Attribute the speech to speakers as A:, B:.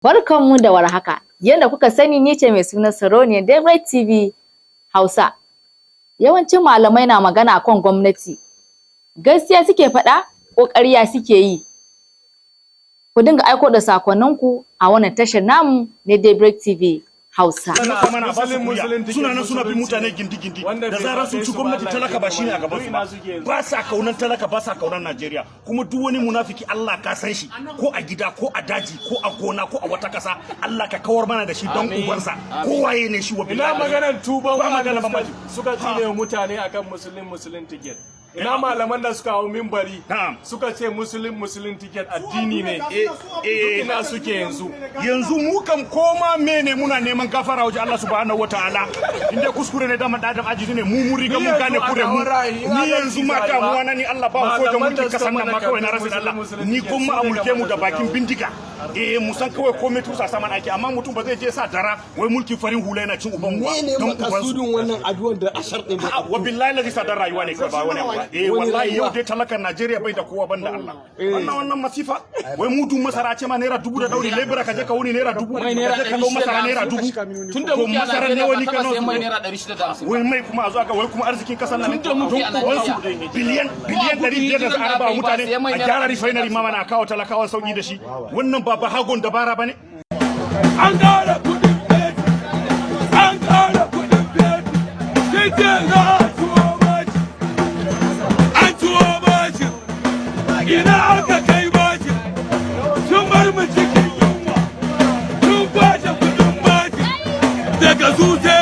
A: Barkanmu da warhaka. Yadda kuka sani ni ce mai suna Sarauniya Daybreak TV Hausa. Yawancin malamai na magana akan gwamnati. Gaskiya suke faɗa ko ƙarya suke yi? Ku dinga aiko da sakonninku a wannan tashar namu na Daybreak TV Hausa.
B: Suna nan suna bi mutane gindi-gindi da zarar sun ci gwamnati talaka ba shine a gaban su ba sa kaunan talaka ba sa kaunan Najeriya kuma duk wani munafiki Allah ka san shi ko a gida ko a daji ko a gona ko a wata kasa Allah ka kawar mana da shi don ubansa ko waye ne shi wa
C: ina maganar tuban ba magana ba suka cire mutane akan musulun ticket ina malaman da suka hawo minbari suka ce musulun ticket addini ne ina suke yanzu
B: mu kam koma mene muna neman gafara wajen Allah subhanahu wataala inda kuskure ne da adam ajizi ne mu riga mun gane kure mu ni yanzu ma damuwa na ni Allah ba ko da mulki kasan nan ma kawai na rasul Allah ni kuma a mulke mu da bakin bindiga mu san kawai komai tusa saman ake amma mutum ba zai je sa dara wai mulki farin hula yana cin uban uwa
D: ne makasudin wannan addu'ar da ashar din
B: wa billahi la sadar rayuwa ne kawai ba wani wallahi yau dai talakan Najeriya bai da kowa banda Allah wannan masifa wai mudu masara ce ma naira 1000 da dauri lebura ka je ka wuni naira 1000 ka je ka dau masara naira 1000
E: tunda muke a Najeriya
B: wani
E: ba ka sai mai naira 650
B: wai mai kuma a zo ga wai kuma arzikin kasan nan tunda muke a Najeriya biliyan 500 da za a ba mutane a gyara refinery ma mana kawo talakawan sauki da shi wannan ba hagon dabara bane
C: an gara kudin fetur an gara kudin fetur kike na ina aka kai bashi sun bar mu cikin yunwa sun kwashe kudin bashi daga zuciya